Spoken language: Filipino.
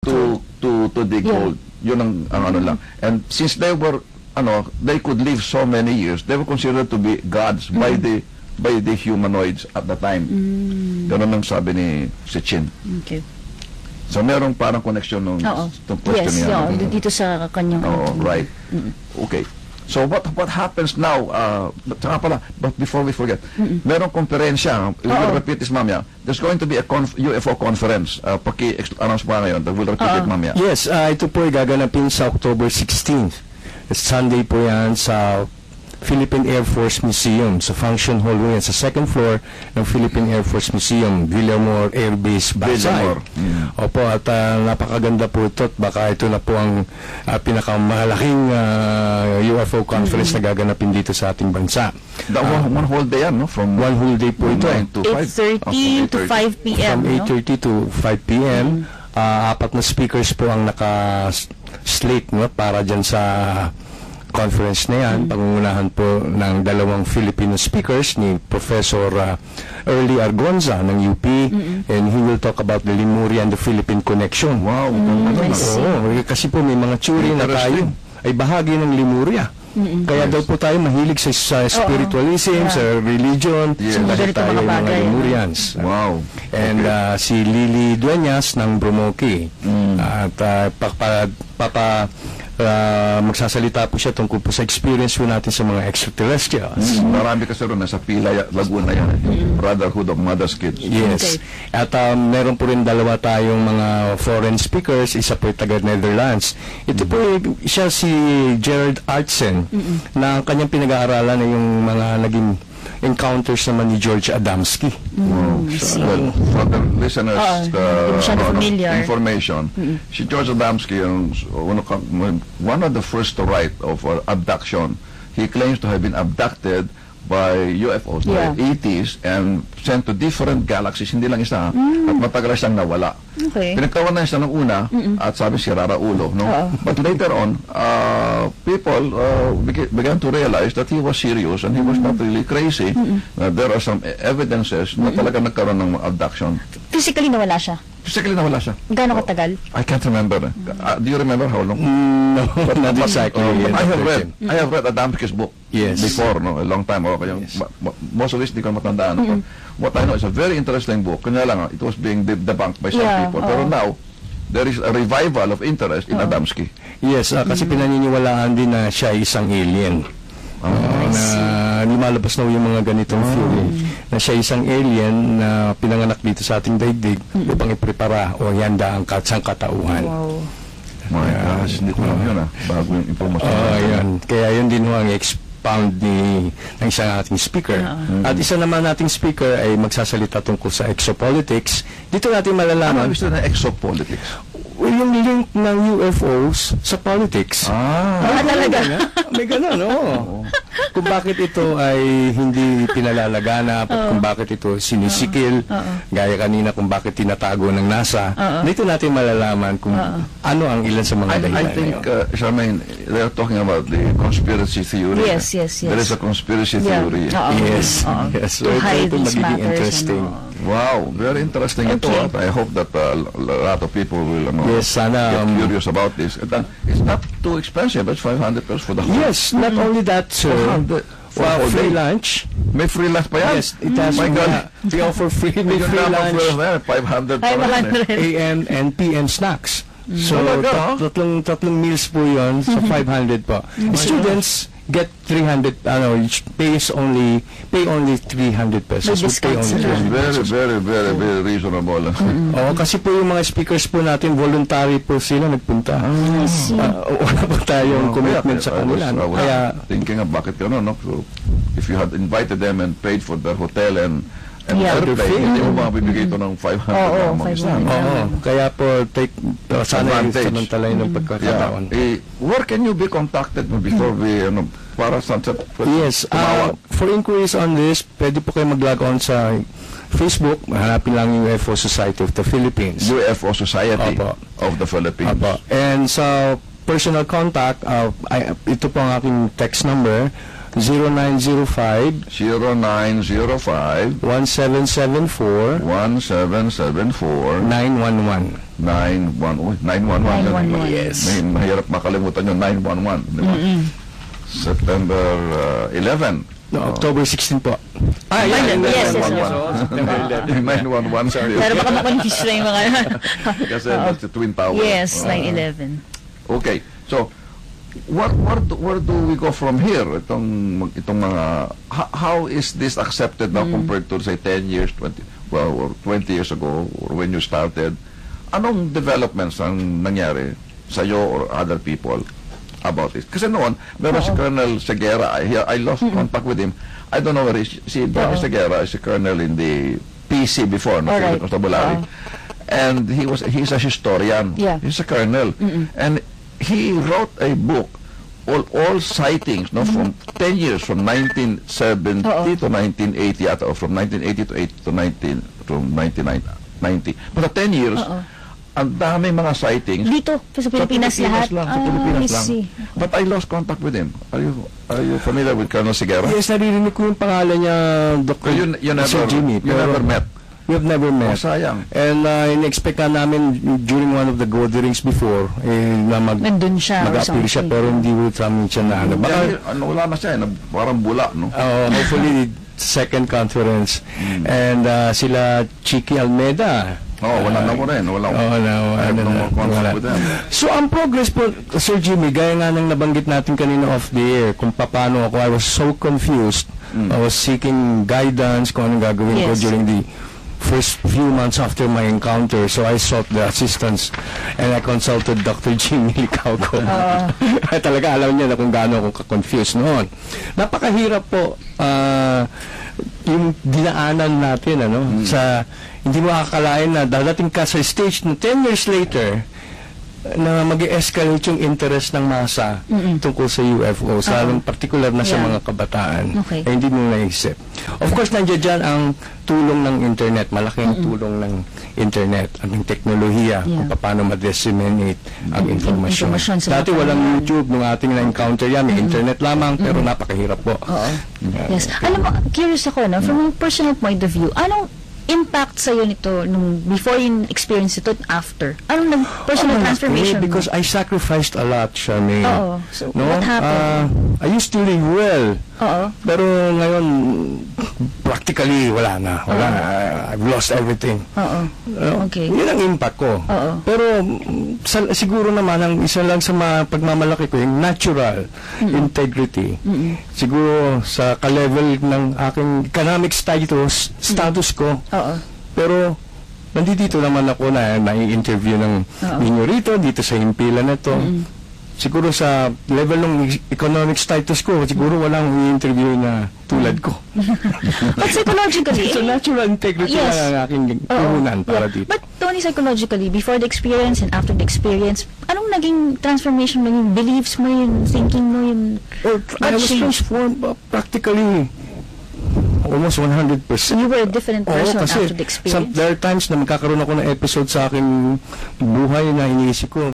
to dig gold. Yun ang ano lang. And since they were they could live so many years, they were considered to be gods by the humanoids at the time. Ganun ang sabi ni Sitchin. Okay. So merong parang connection nung question niya. Yes, dito sa kanyang. Right. Okay. So what happens now? But before we forget, merong konferensya. We will repeat this, mamaya. There's going to be a UFO conference. Paki-announce pa ngayon. We'll repeat it, mamaya. Yes, ito po ay gaganapin sa October 16th. Sunday po yan sa Philippine Air Force Museum, sa function hall yan, sa second floor ng Philippine Air Force Museum, Villamor Air Base, Pasay. Opo, at napakaganda po ito, at baka ito na po ang pinakamalaking UFO conference na gaganapin dito sa ating bansa. One whole day yan, no? From one whole day po ito. 8:30 to 5 p.m. From 8:30 to 5 p.m. Apat na speakers po ang naka-slate, no, para dyan sa conference na yan. Pangungunahan po ng dalawang Filipino speakers, ni Professor Early Argonza ng UP, and he will talk about the Lemuria and the Philippine connection. Wow. Kasi po may mga theory na tayo ay bahagi ng Lemuria. Kaya daw po tayo mahilig sa spiritualism, sa religion, dahil tayo ay mga Lemurians. Wow. And si Lily Dueñas ng Bromoki, at magsasalita po siya tungkol po sa experience po natin sa mga extraterrestrials. Marami kasi rin nasa Pila, Laguna yan. Brotherhood of Mother's Kids. Yes. At meron po rin dalawa tayong mga foreign speakers, isa po taga Netherlands. Ito po siya si Gerard Artsen, na ang kanyang pinag-aaralan na yung mga naging encounters naman ni George Adamski. Well, for the listeners, information, si George Adamski, one of the first to write of abduction. He claims to have been abducted by UFOs, by ETs, and sent to different galaxies, hindi lang isa, at matagal siyang nawala. Pinagtawanan siya ng una, at sabi si Rara Ulo, no? But later on, people began to realize that he was serious and he was not really crazy. There are some evidences na talaga nagkaroon ng abduction. Physically nawala siya? Physically nawala siya. Gaano katagal? I can't remember. Do you remember how long? No, not exactly. I have read Adamski's book before, no, a long time ago. Most of this hindi ko matandaan. What I know is a very interesting book. Kanya lang, it was being debunked by some people. Pero now, there is a revival of interest in Adamski. Yes, kasi pinaniniwalaan din na siya ay isang alien. Na lumalabas na yung mga ganitong theory na siya isang alien na pinanganak dito sa ating daigdig upang iprepara o ihanda ang katauhan. My gosh, hindi ko alam yun bago yung informasyon. Kaya yun din ang expound ng isang ating speaker. At isa naman nating speaker ay magsasalita tungkol sa exopolitics. Dito natin malalaman. Ano gusto na exopolitics? Yung link ng UFOs sa politics. Talaga? May gano'n, kung bakit ito ay hindi pinalalaganap at kung bakit ito sinisikil, gaya kanina kung bakit tinatago ng NASA. Dito natin malalaman kung ano ang ilan sa mga dahilan. I think, Charmaine, they are talking about the conspiracy theory. Yes. There is a conspiracy theory. Yes. So ito magiging interesting. Wow, very interesting ito. I hope that a lot of people will get curious about this. It's not too expensive. It's 500 pesos for the whole. Yes, not only that, sir. Free lunch. May free lunch pa yan? Yes, it has. We offer free lunch. 500 AM and PM snacks. So, tatlong meals po yun sa 500 po. Students get 300, pay only 300 pesos. Very reasonable. Kasi po yung mga speakers po natin, voluntary po sila nagpunta. Wala po tayong commitment sa kanila. Kaya, thinking of bakit gano'n, no? So, if you had invited them and paid for their hotel and airplane, hindi mo mabibigay ito ng 500 na mga isa. Kaya po, sana yung samantalay ng pagkakataon. Where can you be contacted before we, para sa yes, for inquiries on this, pwede po kayo mag-log on sa Facebook, hanapin lang yung UFO Society of the Philippines. UFO Society of the Philippines. And sa personal contact, ito po ang aking text number, 0905 0905 1774 1774 911. 911. Yes. Mahirap makalimutan yung 911. Di ba? September 11. No, October 16 po. Yes, yes, 911. Sorry. Pero baka makonfuse na yung mga... Kasi that's the Twin Tower. Yes, 9/11. Okay. So, where do we go from here? Itong mga how is this accepted now compared to say 10 years, 20 or 20 years ago or when you started? Anong developments ang nangyari sa iyo or other people about it? Kasi noon, meron si Colonel Segura. I lost contact with him. I don't know where he is. Si Colonel Segura is a colonel in the PC before, no? Alright. Constabulary. And he's a historian. Yeah. He's a colonel. And he wrote a book, all sightings, no, from 10 years, from 1970 to 1980, or from 1980 to 1990. But the 10 years, ang dami mga sightings. Dito, sa Pilipinas lahat? Sa Pilipinas I lang. see. But I lost contact with him. Are you familiar with Colonel Segura? Yes, naririnig ko yung pangalan niya, Dr. You never, Jimmy. you never met. We have never met. Oh, sayang. And in-expect ka namin during one of the gatherings before, na Nandun siya or mag-appeal siya, something. pero hindi ko namin siya na ano. Baka, Wala na siya, parang bula, no? hopefully, second conference. And sila Chiki Almeida. Wala na ko rin. I have no more contact with them. So, ang progress po, Sir Jimmy, gaya nga nang nabanggit natin kanina off the air, kung paano ako, I was so confused. I was seeking guidance kung anong gagawin ko Yes. during the first few months after my encounter. So, I sought the assistance and I consulted Dr. Jimmy Licauco. Talaga alam niya na kung gaano ako ka-confused noon. Napakahirap po yung dinaanan natin, sa hindi mo akakalain na dadating ka sa stage na 10 years later na mag-escalate yung interest ng masa tungkol sa UFO, lalong particular na sa mga kabataan. Okay. Hindi mo naisip. Of course, nandiyan dyan ang tulong ng internet, malaking tulong ng internet, ang teknolohiya, kung paano ma-disseminate ang informasyon. Informasyon sa Dati mga walang kabataan. YouTube nung ating na-encounter yan, may internet lamang, pero napakahirap po. Yes. Alam mo, curious ako, no? From a personal point of view, anong impact sa'yo nito nung before yung experience ito and after? Anong personal transformation mo? Because I sacrificed a lot, Charmaine. Oo. So, what happened? I used to live well. Oo. Pero ngayon, practically, wala na. I've lost everything. Oo. Okay. Yun ang impact ko. Oo. Pero siguro naman, ang isa lang sa pagmamalaki ko, yung natural integrity. Siguro sa ka-level ng aking economic status ko. Oo. Pero nandito naman ako na nai-interview ng ninyo rito, dito sa himpilan na to. Siguro sa level ng economic status ko, siguro walang i-interview na tulad ko. But psychologically, So natural integrity Yes. lang ang aking puhunan para dito. But Tony, psychologically, before the experience and after the experience, anong naging transformation mo, yung beliefs mo, yung thinking mo, yung... I was changed? transformed practically almost 100%. You were a different person kasi after the experience? there are times na magkakaroon ako ng episode sa aking buhay na iniisip ko,